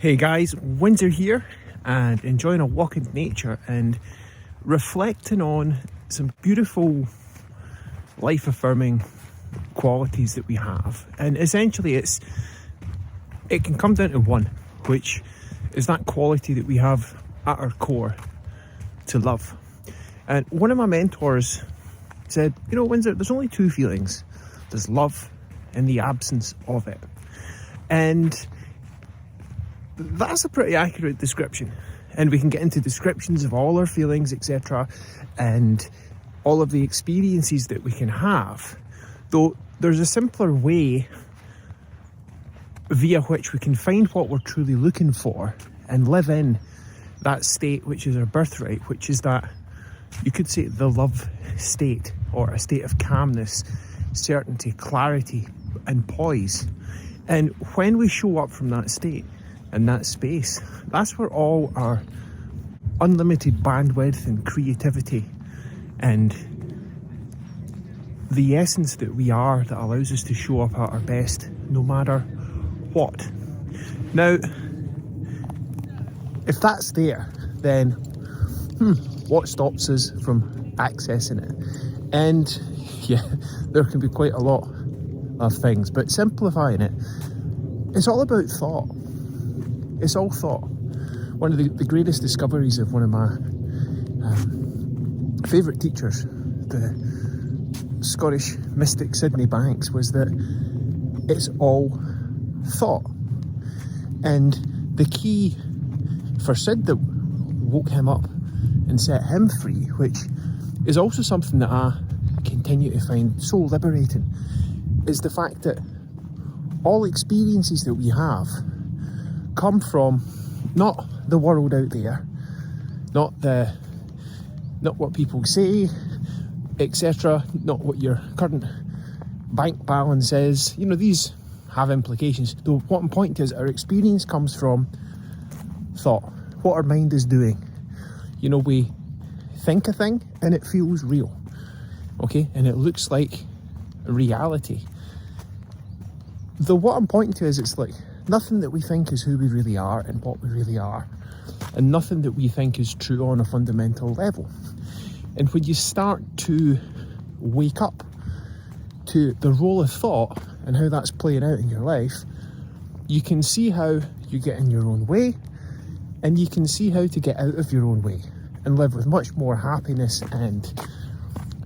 Hey guys, Windsor here, and enjoying a walk in nature and reflecting on some beautiful life affirming qualities that we have. And essentially it can come down to one, which is that quality that we have at our core, to love. And one of my mentors said, Windsor, there's only two feelings. There's love and the absence of it. And that's a pretty accurate description, and we can get into descriptions of all our feelings, etc., and all of the experiences that we can have, though there's a simpler way via which we can find what we're truly looking for and live in that state which is our birthright, which is that, you could say, the love state, or a state of calmness, certainty, clarity and poise. And when we show up from that state and that space, that's where all our unlimited bandwidth and creativity and the essence that we are, that allows us to show up at our best no matter what. Now, if that's there, then what stops us from accessing it? And yeah, there can be quite a lot of things, but simplifying it, it's all about thought. It's all thought. One of the greatest discoveries of one of my favourite teachers, the Scottish mystic Sydney Banks, was that it's all thought. And the key for Sid that woke him up and set him free, which is also something that I continue to find so liberating, is the fact that all experiences that we have come from not the world out there, not what people say, etc., not what your current bank balance is. These have implications. Though what I'm pointing to is our experience comes from thought, what our mind is doing. We think a thing and it feels real, okay, and it looks like reality. Though what I'm pointing to is, it's like nothing that we think is who we really are and what we really are, and nothing that we think is true on a fundamental level. And when you start to wake up to the role of thought and how that's playing out in your life, you can see how you get in your own way, and you can see how to get out of your own way and live with much more happiness and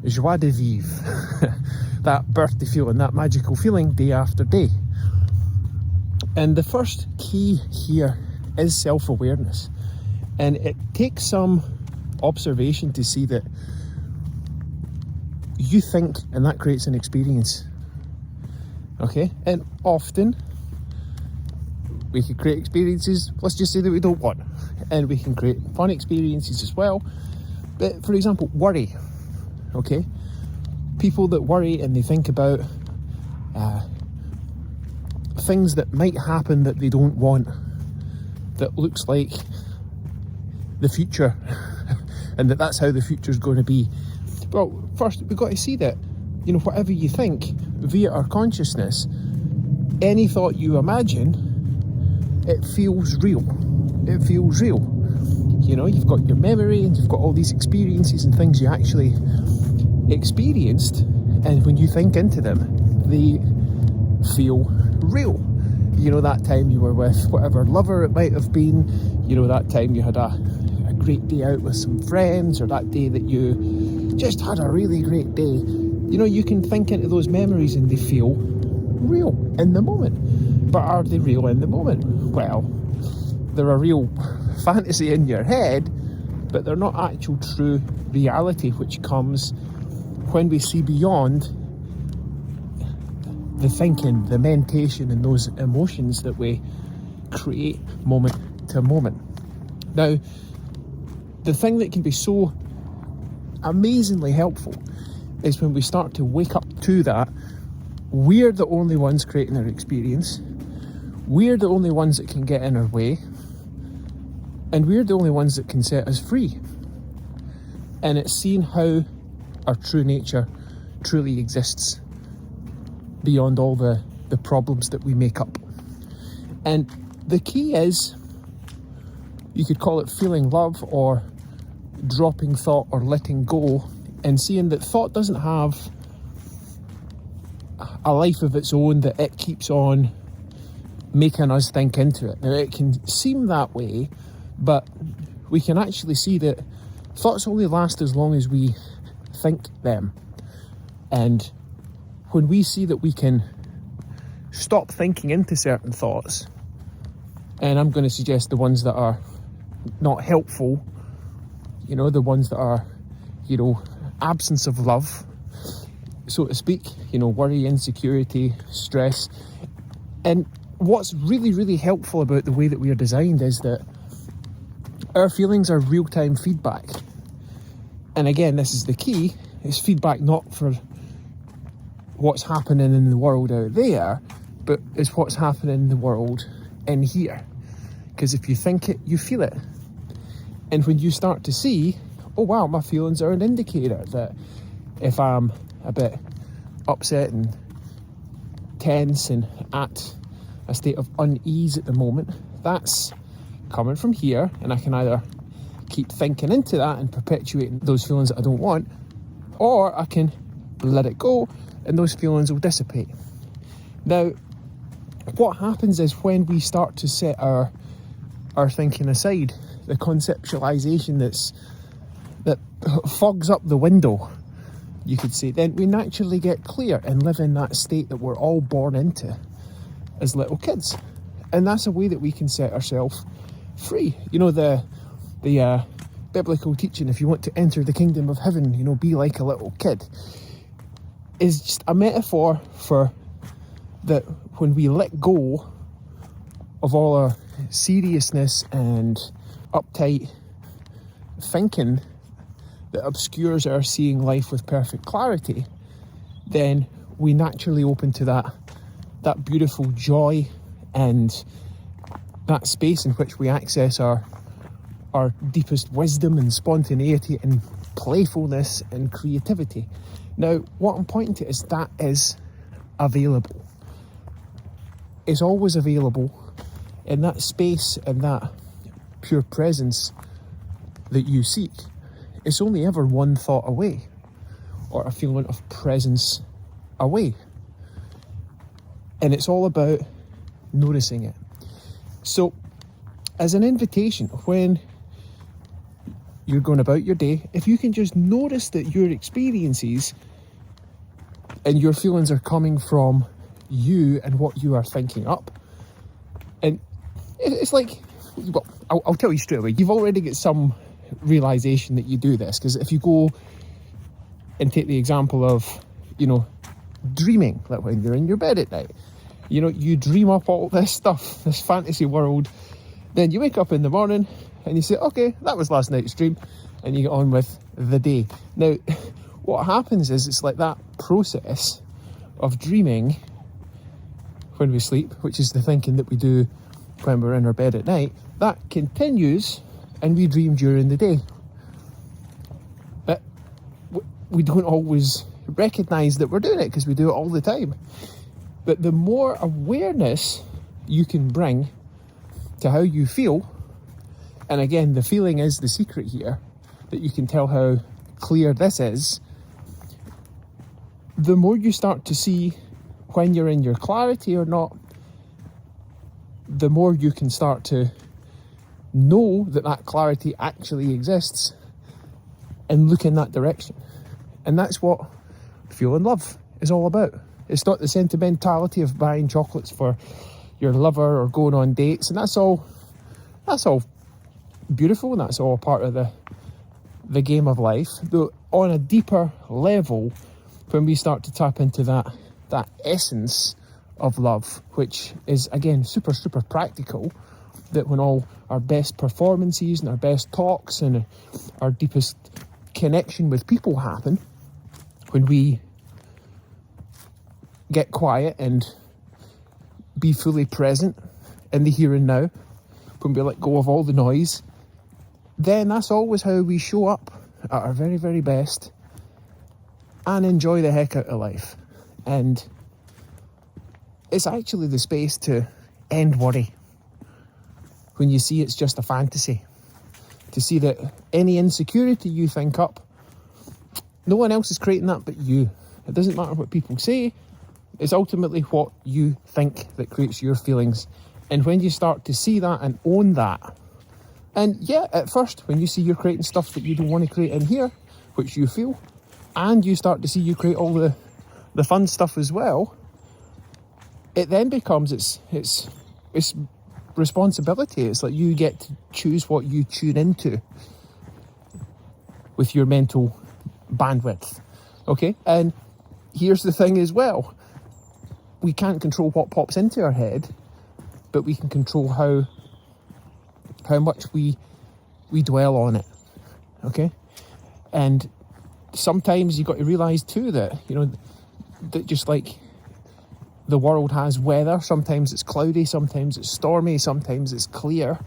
joie de vivre, that birthday feeling, that magical feeling day after day. And the first key here is self-awareness. And it takes some observation to see that you think, and that creates an experience. Okay? And often we can create experiences, let's just say, that we don't want. And we can create fun experiences as well. But for example, worry. Okay? People that worry and they think about things that might happen that they don't want, that looks like the future, and that's how the future's going to be. Well, first we've got to see that, whatever you think via our consciousness, any thought you imagine, it feels real. It feels real. You've got your memory and you've got all these experiences and things you actually experienced, and when you think into them, they feel real. That time you were with whatever lover it might have been, that time you had a great day out with some friends, or that day that you just had a really great day. You can think into those memories and they feel real in the moment. But are they real in the moment? Well, they're a real fantasy in your head, but they're not actual true reality, which comes when we see beyond the thinking, the mentation, and those emotions that we create moment to moment. Now, the thing that can be so amazingly helpful is when we start to wake up to that. We're the only ones creating our experience. We're the only ones that can get in our way. And we're the only ones that can set us free. And it's seeing how our true nature truly exists beyond all the problems that we make up. And the key is You could call it feeling love or dropping thought or letting go, and seeing that thought doesn't have a life of its own, that it keeps on making us think into it. Now, it can seem that way, but we can actually see that thoughts only last as long as we think them. And when we see that we can stop thinking into certain thoughts, and I'm going to suggest the ones that are not helpful, the ones that are, absence of love, so to speak, worry, insecurity, stress. And what's really, really helpful about the way that we are designed is that our feelings are real-time feedback. And again, this is the key, it's feedback not for what's happening in the world out there, but it's what's happening in the world in here. Because if you think it, you feel it. And when you start to see, oh wow, my feelings are an indicator that if I'm a bit upset and tense and at a state of unease at the moment, that's coming from here, and I can either keep thinking into that and perpetuating those feelings that I don't want, or I can let it go and those feelings will dissipate. Now, what happens is when we start to set our thinking aside, the conceptualization that fogs up the window, you could say, then we naturally get clear and live in that state that we're all born into as little kids. And that's a way that we can set ourselves free. The biblical teaching, if you want to enter the kingdom of heaven, be like a little kid, is just a metaphor for that when we let go of all our seriousness and uptight thinking that obscures our seeing life with perfect clarity, then we naturally open to that beautiful joy and that space in which we access our deepest wisdom and spontaneity and playfulness and creativity. Now, what I'm pointing to is that is available. It's always available in that space and that pure presence that you seek. It's only ever one thought away, or a feeling of presence away. And it's all about noticing it. So, as an invitation, when you're going about your day, if you can just notice that your experiences and your feelings are coming from you and what you are thinking up, and it's like, well, I'll tell you straight away, you've already got some realization that you do this, because if you go and take the example of, dreaming, like when you're in your bed at night, you dream up all this stuff, this fantasy world, then you wake up in the morning and you say, okay, that was last night's dream, and you get on with the day. Now, what happens is it's like that process of dreaming when we sleep, which is the thinking that we do when we're in our bed at night, that continues and we dream during the day. But we don't always recognise that we're doing it because we do it all the time. But the more awareness you can bring to how you feel, and again, the feeling is the secret here, that you can tell how clear this is, the more you start to see when you're in your clarity or not, the more you can start to know that clarity actually exists and look in that direction. And that's what feeling love is all about. It's not the sentimentality of buying chocolates for your lover or going on dates, and that's all beautiful, and that's all part of the game of life. Though on a deeper level, when we start to tap into that essence of love, which is again super, super practical, that when all our best performances and our best talks and our deepest connection with people happen, when we get quiet and be fully present in the here and now, when we let go of all the noise, then that's always how we show up at our very, very best and enjoy the heck out of life. And it's actually the space to end worry. when you see it's just a fantasy. To see that any insecurity you think up, no one else is creating that but you. It doesn't matter what people say, it's ultimately what you think that creates your feelings. And when you start to see that and own that, and yeah, at first, when you see you're creating stuff that you don't want to create in here, which you feel, and you start to see you create all the fun stuff as well, it then becomes it's responsibility. It's like you get to choose what you tune into with your mental bandwidth. Okay? And here's the thing as well. We can't control what pops into our head, but we can control how much we dwell on it. Okay? And sometimes you've got to realise too that, that just like the world has weather, sometimes it's cloudy, sometimes it's stormy, sometimes it's clear,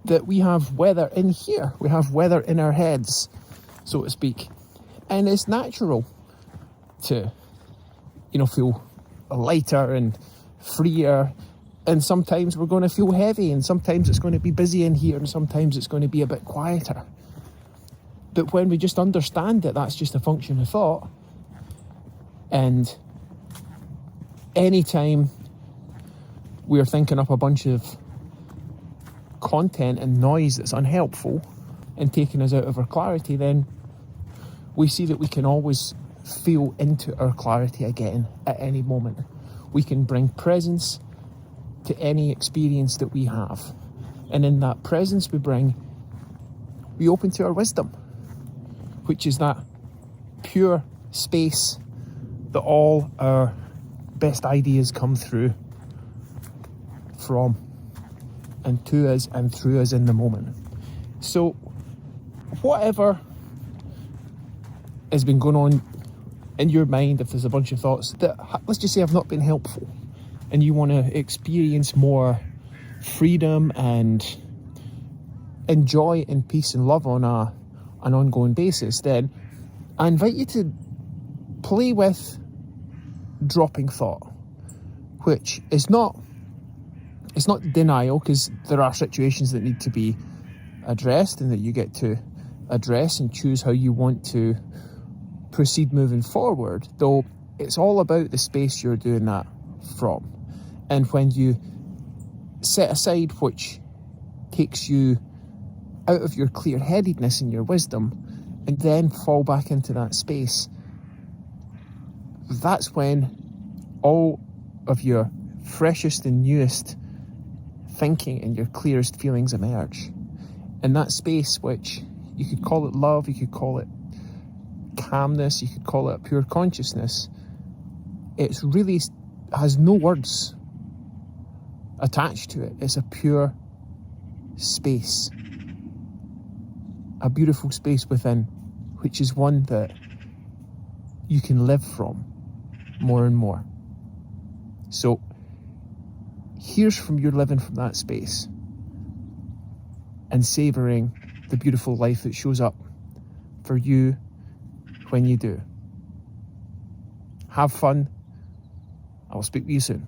that we have weather in here. We have weather in our heads, so to speak. And it's natural to, feel lighter and freer. And sometimes we're going to feel heavy, and sometimes it's going to be busy in here, and sometimes it's going to be a bit quieter. But when we just understand that that's just a function of thought, and anytime we're thinking up a bunch of content and noise that's unhelpful and taking us out of our clarity, then we see that we can always feel into our clarity again at any moment. We can bring presence to any experience that we have. And in that presence we open to our wisdom, which is that pure space that all our best ideas come through from and to us and through us in the moment. So whatever has been going on in your mind, if there's a bunch of thoughts that, let's just say, have not been helpful, and you want to experience more freedom and enjoy and peace and love on an ongoing basis, then I invite you to play with dropping thought, which is not denial, because there are situations that need to be addressed and that you get to address and choose how you want to proceed moving forward, though it's all about the space you're doing that from. And when you set aside which takes you out of your clear-headedness and your wisdom, and then fall back into that space, that's when all of your freshest and newest thinking and your clearest feelings emerge. And that space, which you could call it love, you could call it calmness, you could call it pure consciousness, it's really has no words attached to it. It's a pure space, a beautiful space within, which is one that you can live from more and more. So here's from you living from that space and savouring the beautiful life that shows up for you when you do. Have fun. I will speak to you soon.